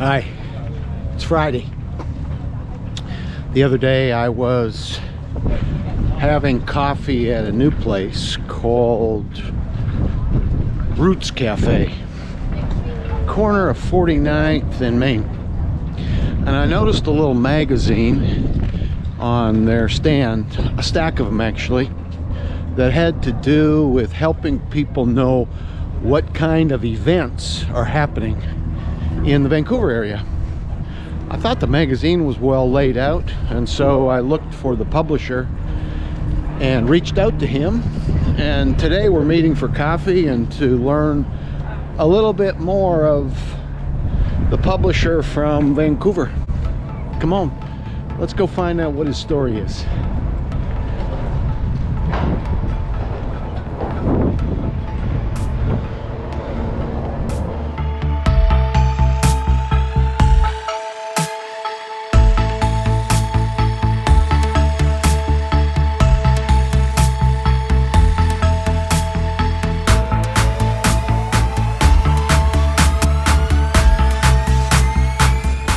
Hi, it's Friday. The other day I was having coffee at a new place called Roots Cafe, corner of 49th and Main. And I noticed a little magazine on their stand, a stack of them actually, that had to do with helping people know what kind of events are happening in the Vancouver area. I thought the magazine was well laid out, and so I looked for the publisher and reached out to him, and today we're meeting for coffee and to learn a little bit more of the publisher from Vancouver. Come on, let's go find out what his story is.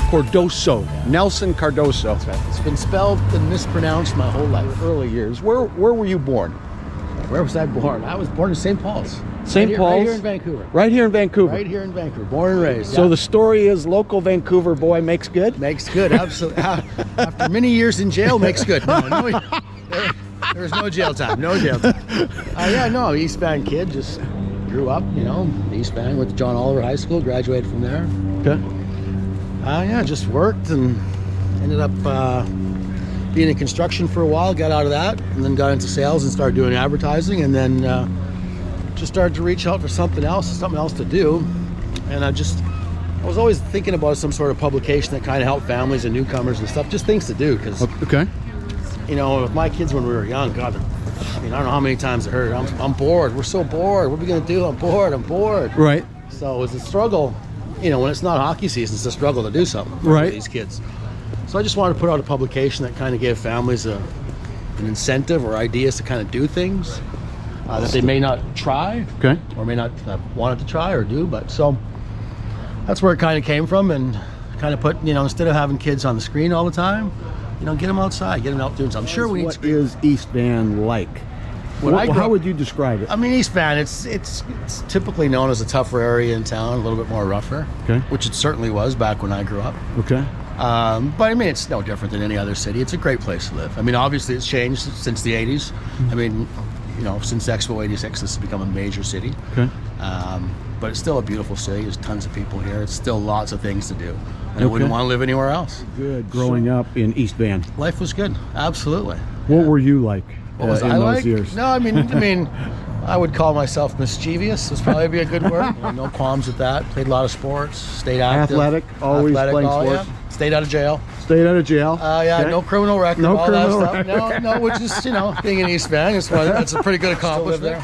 Cardoso, Nelson Cardoso. That's right. It's been spelled and mispronounced my whole life. Early years. Where were you born? Where was I born? I was born in St. Paul's. St. Paul's? Right here in Vancouver. Right here in Vancouver. Right here in Vancouver. Born and raised. So yeah. the story is local Vancouver boy makes good? Makes good, absolutely. After many years in jail, makes good. No, there was no jail time. No jail time. Yeah, no, East Van kid, just grew up, East Van, went to John Oliver High School, graduated from there. Okay. Yeah, just worked and ended up being in construction for a while, got out of that, and then got into sales and started doing advertising, and then just started to reach out for something else to do. And I was always thinking about some sort of publication that kind of helped families and newcomers and stuff, just things to do, because, okay. With my kids when we were young, God, I don't know how many times I heard, I'm bored, we're so bored, what are we going to do, I'm bored. Right. So it was a struggle. When it's not hockey season, it's a struggle to do something for these kids. So I just wanted to put out a publication that kind of gave families an incentive or ideas to kind of do things that they may not try, okay, or may not have wanted to try or do. But so that's where it kind of came from, and kind of put, instead of having kids on the screen all the time, get them outside, get them out doing something. I'm sure we need. What is East Van like? How would you describe it? I mean, East Van, it's typically known as a tougher area in town, a little bit more rougher, okay, which it certainly was back when I grew up. Okay. But I mean, it's no different than any other city. It's a great place to live. I mean, obviously it's changed since the 80s. I mean, since Expo 86, this has become a major city. Okay. But it's still a beautiful city. There's tons of people here. It's still lots of things to do. And I wouldn't want to live anywhere else. Good. Growing up in East Van. Life was good. Absolutely. What were you like? What was in I those like? years? No, I mean, I would call myself mischievous. Would probably be a good word. No qualms with that. Played a lot of sports. Stayed active. Athletic. Always playing sports. Yeah. Stayed out of jail. Stayed out of jail. Yeah. Okay. No criminal record. No all criminal that stuff. record. No. Which is being an East Van, that's a pretty good accomplishment there.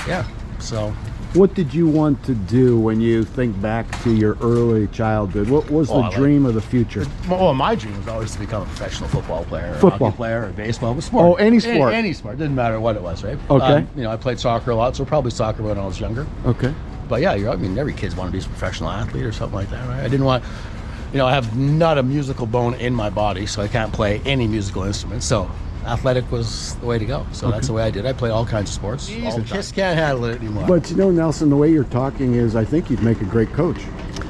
Yeah. So. What did you want to do when you think back to your early childhood? What was the dream of the future? Well, my dream was always to become a professional football player, or hockey player, or baseball, sport. Oh, any sport. Any sport. Didn't matter what it was, right? Okay. I played soccer a lot, so probably soccer when I was younger. Okay. But yeah, every kid's want to be a professional athlete or something like that, right? I didn't want, I have not a musical bone in my body, so I can't play any musical instrument. So athletic was the way to go. So that's the way I did. I played all kinds of sports. Just can't handle it anymore. But Nelson, the way you're talking is, I think you'd make a great coach.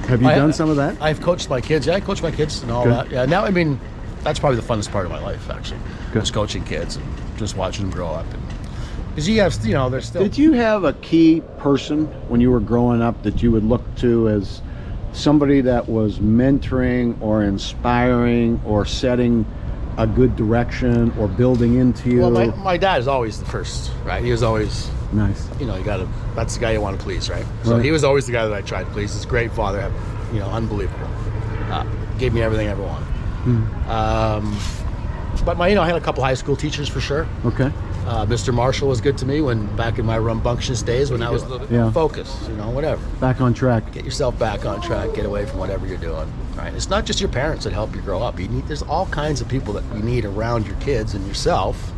Have you done some of that? I've coached my kids. Yeah, I coach my kids and all that. Yeah. Now, that's probably the funnest part of my life, actually. Just coaching kids and just watching them grow up. Because you have, they're still. Did you have a key person when you were growing up that you would look to as somebody that was mentoring or inspiring or setting a good direction or building into you? Well, my dad is always the first, right? He was always nice. That's the guy you want to please, right? So he was always the guy that I tried to please. He's a great father, unbelievable. Gave me everything I ever wanted. But I had a couple high school teachers for sure. Okay. Mr. Marshall was good to me back in my rambunctious days when I was a little bit focused, whatever. Back on track. Get yourself back on track, get away from whatever you're doing, right? It's not just your parents that help you grow up. There's all kinds of people that you need around your kids and yourself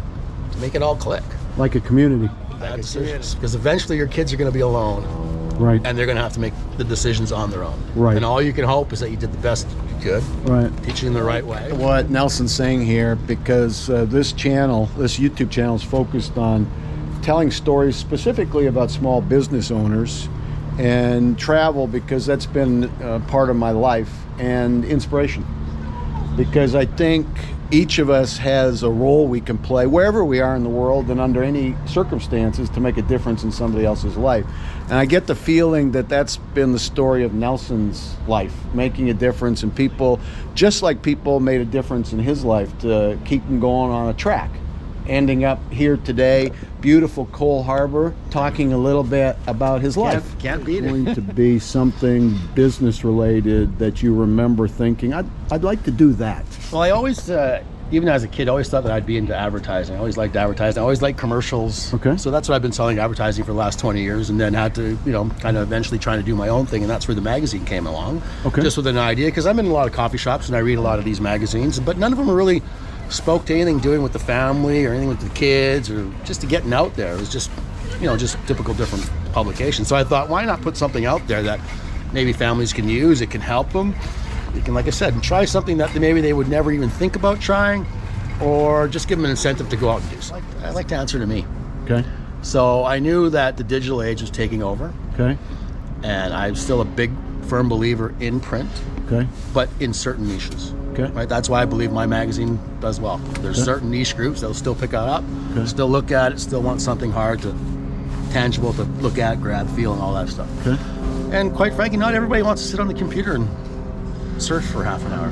to make it all click. Like a community. That's because eventually your kids are going to be alone. Right. And they're going to have to make the decisions on their own. Right. And all you can hope is that you did the best you could. Right. Teaching them the right way. What Nelson's saying here, because this YouTube channel is focused on telling stories specifically about small business owners and travel, because that's been part of my life, and inspiration. Because I think each of us has a role we can play wherever we are in the world and under any circumstances to make a difference in somebody else's life. And I get the feeling that that's been the story of Nelson's life, making a difference in people, just like people made a difference in his life to keep him going on a track. Ending up here today, beautiful Cole Harbor, talking a little bit about his life. Can't beat it. Going to be something business related that you remember thinking, I'd like to do that. Well, I always, even as a kid, I always thought that I'd be into advertising. I always liked advertising. I always liked commercials. Okay. So that's what I've been selling advertising for the last 20 years, and then had to, kind of eventually trying to do my own thing, and that's where the magazine came along. Okay. Just with an idea, because I'm in a lot of coffee shops and I read a lot of these magazines, but none of them really spoke to anything doing with the family or anything with the kids or just to getting out there. It was just, just typical different publications. So I thought, why not put something out there that maybe families can use? It can help them. You can, like I said, try something that maybe they would never even think about trying, or just give them an incentive to go out and do something. I like to answer to me. Okay. So I knew that the digital age was taking over, Okay. and I'm still a big, firm believer in print, Okay. but in certain niches. Okay. Right, that's why I believe my magazine does well. There's Okay. certain niche groups that'll still pick it up, Okay. still look at it, still want something tangible to look at, grab, feel, and all that stuff. Okay. And quite frankly, not everybody wants to sit on the computer and surf for half an hour.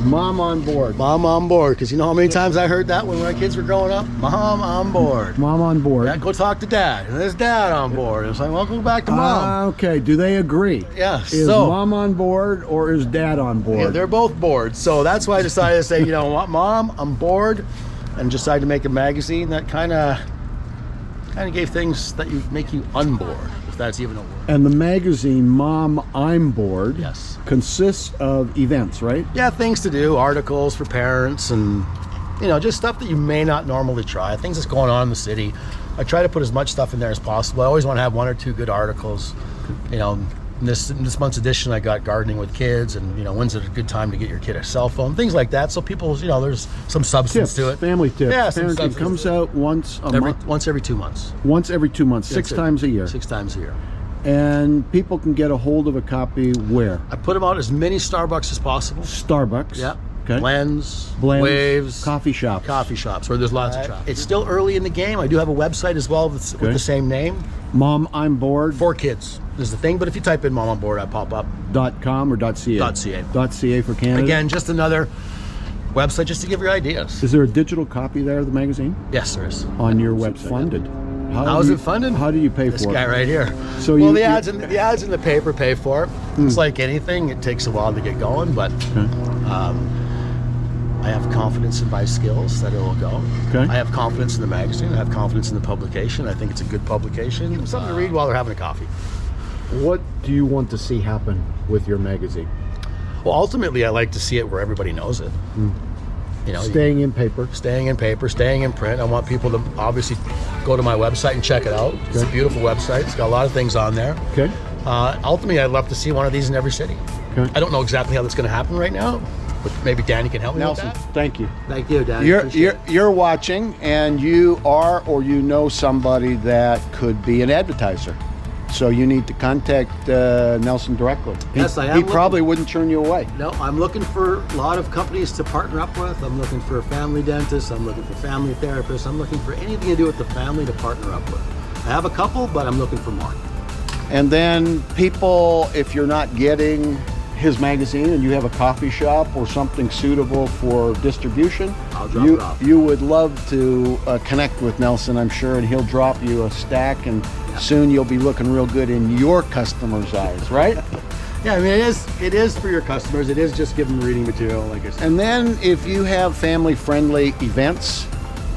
Mom on board. Mom on board, because you know how many times I heard that when my kids were growing up? Mom on board. Mom on board. Yeah, go talk to dad. And there's dad on board. It's like, well, go back to mom. Okay. Do they agree? Yeah. Is So mom on board or is dad on board? yeah, they're both bored. So that's why I decided to say, you know what, Mom, I'm bored, and decided to make a magazine that kind of gave things that make you unbored, if that's even a word. And the magazine, Mom, I'm Bored, Yes. consists of events, right? Yeah, things to do, articles for parents, and just stuff that you may not normally try, things that's going on in the city. I try to put as much stuff in there as possible. I always want to have one or two good articles. In this month's edition, I got gardening with kids, and when's it a good time to get your kid a cell phone, things like that. So people, there's some substance Tips, to it. family tips. Yeah, some Parenting substance comes to it. out once a month. Once every 2 months. Once every 2 months, That's six it. times a year. 6 times a year. And people can get a hold of a copy where? I put them out as many Starbucks as possible. Starbucks. Yeah. Okay. Blends, Blends, waves, coffee shops. coffee shops where there's lots of traffic. It's still early in the game. I do have a website as well with the same name. Mom, I'm Bored. For kids is the thing, but if you type in Mom on Board, I pop up. .com or .ca? .ca. .ca for Canada. Again, just another website just to give you ideas. Is there a digital copy there of the magazine? Yes, there is. On your website. Funded. How is it funded? How do you pay This for guy it? right here. So well, you- the ads in the paper pay for it. It's like anything; it takes a while to get going, but I have confidence in my skills that it'll go. Okay. I have confidence in the magazine. I have confidence in the publication. I think it's a good publication. Something to read while they're having a coffee. What do you want to see happen with your magazine? Well, ultimately, I like to see it where everybody knows it. Staying in paper. Staying in paper, staying in print. I want people to obviously go to my website and check it out. It's a beautiful website. It's got a lot of things on there. Okay. Ultimately, I'd love to see one of these in every city. Okay. I don't know exactly how that's going to happen right now, but maybe Danny can help me Nelson, with that. thank you. Thank you, Danny. You're watching, and you are or you know somebody that could be an advertiser. So you need to contact Nelson directly. Yes, I am He looking- probably wouldn't turn you away. No, I'm looking for a lot of companies to partner up with. I'm looking for a family dentist. I'm looking for family therapists. I'm looking for anything to do with the family to partner up with. I have a couple, but I'm looking for more. And then people, if you're not getting his magazine and you have a coffee shop or something suitable for distribution, I'll drop it off. you would love to connect with Nelson, I'm sure, and he'll drop you a stack, and soon you'll be looking real good in your customers' eyes, right? Yeah, I mean, it is for your customers. It is just giving reading material, like I said. And then if you have family-friendly events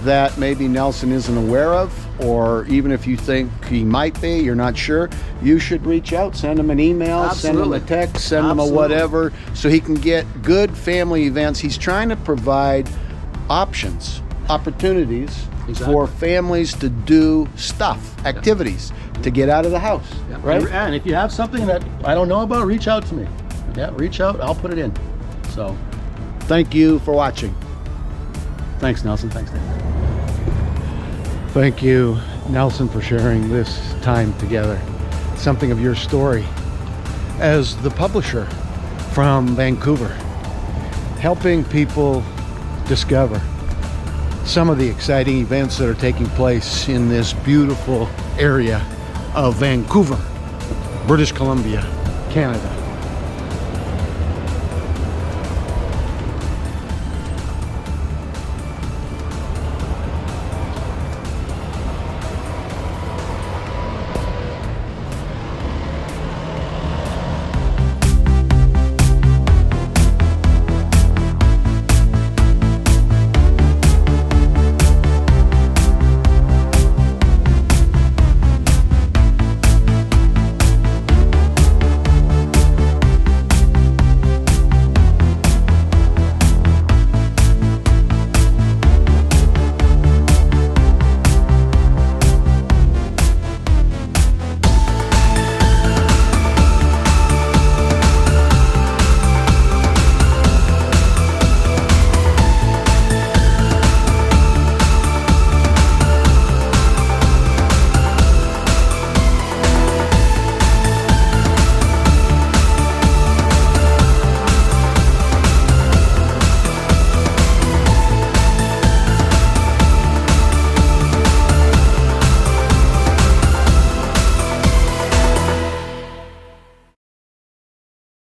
that maybe Nelson isn't aware of, or even if you think he might be, you're not sure, you should reach out, send him an email, send him a text, send him a whatever, so he can get good family events. He's trying to provide options opportunities Exactly. for families to do stuff, activities, to get out of the house, Yeah. right? And if you have something that I don't know about, reach out to me. Yeah, reach out. I'll put it in. So, Thank you for watching. thanks, Nelson. Thanks, Dave. Thank you, Nelson, for sharing this time together. Something of your story as the publisher from Vancouver, helping people discover some of the exciting events that are taking place in this beautiful area of Vancouver, British Columbia, Canada.